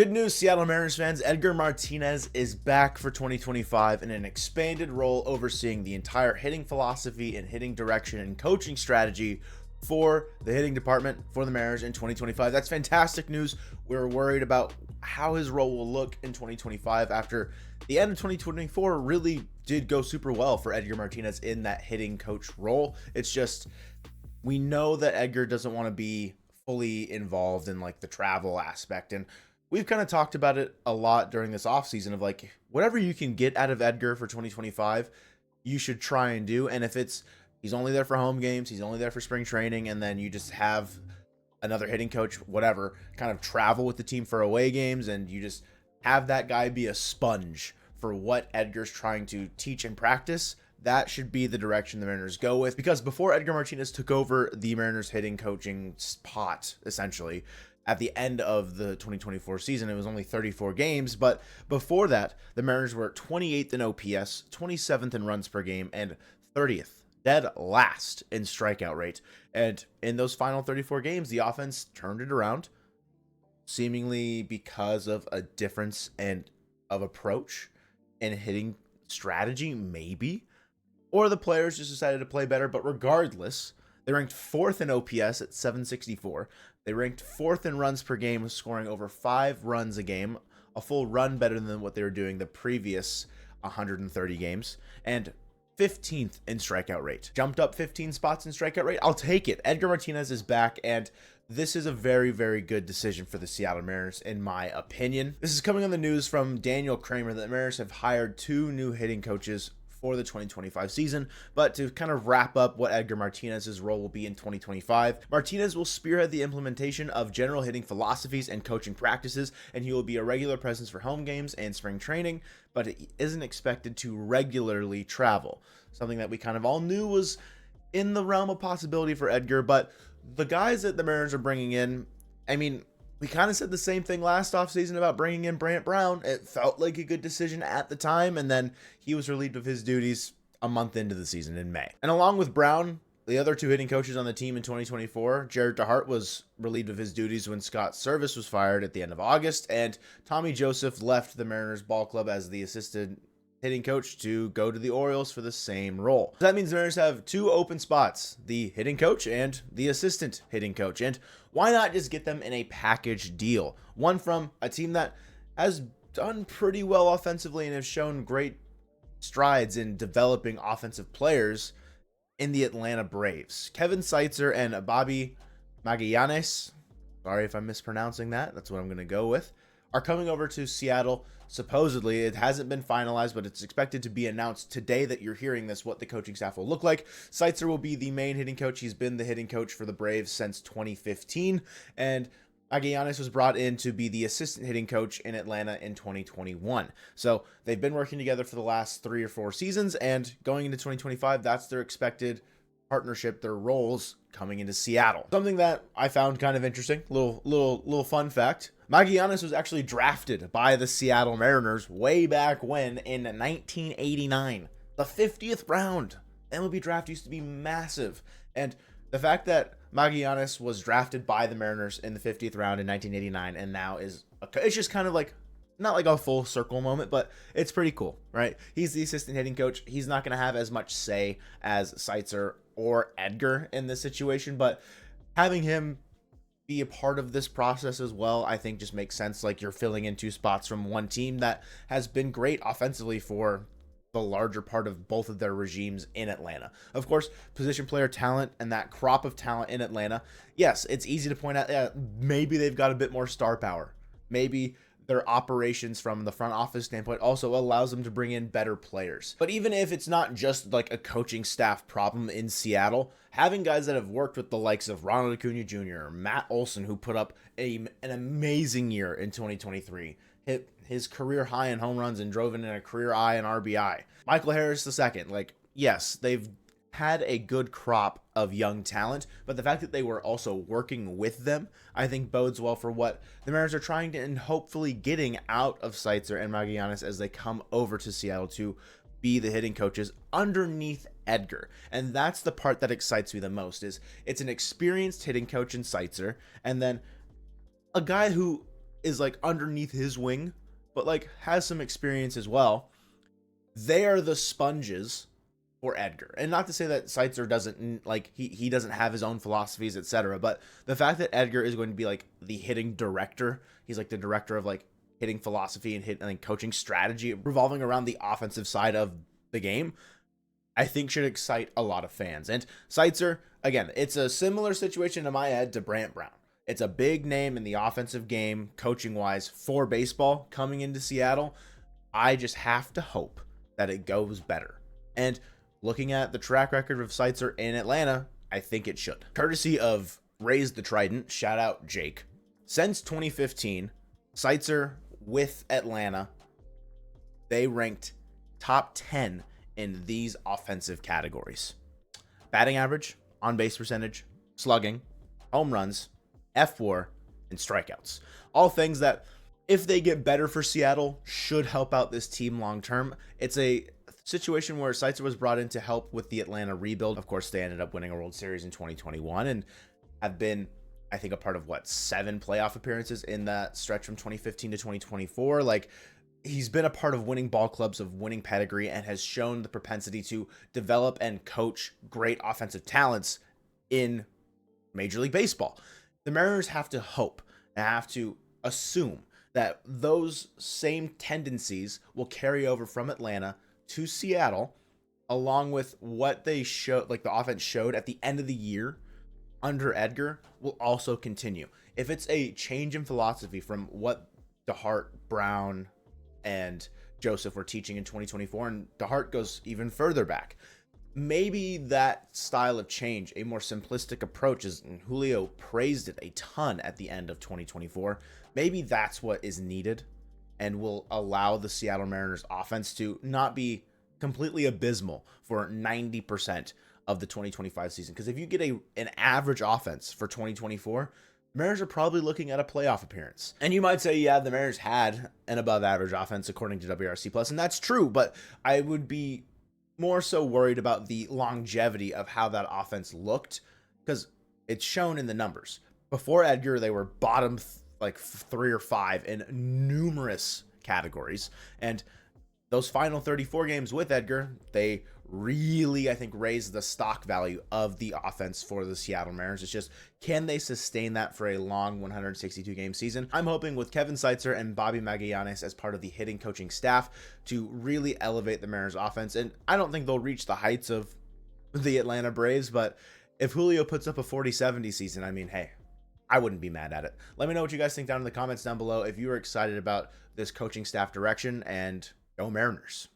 Good news, Seattle Mariners fans. Edgar Martinez is back for 2025 in an expanded role overseeing the entire hitting philosophy and hitting direction and coaching strategy for the hitting department for the Mariners in 2025. That's fantastic news. We're worried about how his role will look in 2025 after the end of 2024 really did go super well for Edgar Martinez in that hitting coach role. It's just, we know that Edgar doesn't want to be fully involved in like the travel aspect, and we've kind of talked about it a lot during this offseason of like whatever you can get out of Edgar for 2025, you should try and do. And if it's he's only there for home games, he's only there for spring training, and then you just have another hitting coach, whatever, kind of travel with the team for away games, and you just have that guy be a sponge for what Edgar's trying to teach and practice, that should be the direction the Mariners go with. Because before Edgar Martinez took over the Mariners hitting coaching spot, essentially, at the end of the 2024 season, it was only 34 games, but before that, the Mariners were 28th in OPS, 27th in runs per game, and 30th, dead last in strikeout rate. And in those final 34 games, the offense turned it around, seemingly because of a difference of approach and hitting strategy, maybe, or the players just decided to play better. But regardless, they ranked 4th in OPS at 764. They ranked 4th in runs per game, scoring over 5 runs a game, a full run better than what they were doing the previous 130 games, and 15th in strikeout rate. Jumped up 15 spots in strikeout rate. I'll take it. Edgar Martinez is back, and this is a very, very good decision for the Seattle Mariners, in my opinion. This is coming on the news from Daniel Kramer that the Mariners have hired 2 new hitting coaches for the 2025 season. But to kind of wrap up what Edgar Martinez's role will be in 2025, Martinez will spearhead the implementation of general hitting philosophies and coaching practices, and he will be a regular presence for home games and spring training, but it isn't expected to regularly travel, something that we kind of all knew was in the realm of possibility for Edgar. But the guys that the Mariners are bringing in, I mean, we kind of said the same thing last offseason about bringing in Brant Brown. It felt like a good decision at the time, and then he was relieved of his duties a month into the season in May. And along with Brown, the other 2 hitting coaches on the team in 2024, Jared DeHart was relieved of his duties when Scott Service was fired at the end of August, and Tommy Joseph left the Mariners ball club as the assistant hitting coach to go to the Orioles for the same role. So that means the Mariners have 2 open spots, the hitting coach and the assistant hitting coach. And why not just get them in a package deal? One from a team that has done pretty well offensively and has shown great strides in developing offensive players in the Atlanta Braves. Kevin Seitzer and Bobby Magallanes, sorry if I'm mispronouncing that, that's what I'm going to go with, are coming over to Seattle. Supposedly, it hasn't been finalized, but it's expected to be announced today that you're hearing this, what the coaching staff will look like. Seitzer will be the main hitting coach. He's been the hitting coach for the Braves since 2015, and Magallanes was brought in to be the assistant hitting coach in Atlanta in 2021. So they've been working together for the last 3 or 4 seasons, and going into 2025, that's their expected partnership, their roles coming into Seattle. Something that I found kind of interesting, little fun fact. Magallanes was actually drafted by the Seattle Mariners way back when in 1989, the 50th round. MLB draft used to be massive, and the fact that Magallanes was drafted by the Mariners in the 50th round in 1989 and now it's just kind of like, not like a full circle moment, but it's pretty cool, right? He's the assistant hitting coach. He's not going to have as much say as Seitzer or Edgar in this situation, but having him be a part of this process as well, I think just makes sense. Like, you're filling in 2 spots from one team that has been great offensively for the larger part of both of their regimes in Atlanta. Of course, position player talent and that crop of talent in Atlanta, yes, it's easy to point out, maybe they've got a bit more star power. Maybe their operations from the front office standpoint also allows them to bring in better players. But even if it's not just like a coaching staff problem in Seattle, having guys that have worked with the likes of Ronald Acuna Jr. or Matt Olson, who put up an amazing year in 2023, hit his career high in home runs and drove in a career high in RBI. Michael Harris II, like, yes, they've had a good crop of young talent, but the fact that they were also working with them, I think bodes well for what the Mariners are trying to and hopefully getting out of Seitzer and Magallanes as they come over to Seattle to be the hitting coaches underneath Edgar. And that's the part that excites me the most, is it's an experienced hitting coach in Seitzer, and then a guy who is like underneath his wing, but like has some experience as well. They are the sponges for Edgar. And not to say that Seitzer doesn't like he doesn't have his own philosophies, etc. But the fact that Edgar is going to be like the hitting director, he's like the director of like hitting philosophy and coaching strategy revolving around the offensive side of the game, I think should excite a lot of fans. And Seitzer, again, it's a similar situation in my head to Brant Brown. It's a big name in the offensive game, coaching wise, for baseball coming into Seattle. I just have to hope that it goes better. And looking at the track record of Seitzer in Atlanta, I think it should. Courtesy of Raise the Trident, shout out Jake. Since 2015, Seitzer with Atlanta, they ranked top 10 in these offensive categories: batting average, on base percentage, slugging, home runs, FWAR, and strikeouts. All things that, if they get better for Seattle, should help out this team long term. It's a situation where Seitzer was brought in to help with the Atlanta rebuild. Of course, they ended up winning a World Series in 2021 and have been, I think, a part of 7 playoff appearances in that stretch from 2015 to 2024. Like, he's been a part of winning ball clubs of winning pedigree and has shown the propensity to develop and coach great offensive talents in Major League Baseball. The Mariners have to hope and have to assume that those same tendencies will carry over from Atlanta to Seattle, along with what they showed, like the offense showed at the end of the year under Edgar, will also continue. If it's a change in philosophy from what DeHart, Brown, and Joseph were teaching in 2024, and DeHart goes even further back, maybe that style of change, a more simplistic approach, and Julio praised it a ton at the end of 2024, maybe that's what is needed and will allow the Seattle Mariners offense to not be completely abysmal for 90% of the 2025 season. Because if you get an average offense for 2024, the Mariners are probably looking at a playoff appearance. And you might say, yeah, the Mariners had an above average offense according to WRC Plus, and that's true, but I would be more so worried about the longevity of how that offense looked, because it's shown in the numbers. Before Edgar, they were bottom 3 or 5 in numerous categories, and those final 34 games with Edgar, they really, I think, raised the stock value of the offense for the Seattle Mariners. It's just, can they sustain that for a long 162 game season? I'm hoping with Kevin Seitzer and Bobby Magallanes as part of the hitting coaching staff to really elevate the Mariners offense. And I don't think they'll reach the heights of the Atlanta Braves, but if Julio puts up a 40-70 season, I mean, hey, I wouldn't be mad at it. Let me know what you guys think down in the comments down below if you are excited about this coaching staff direction, and go Mariners.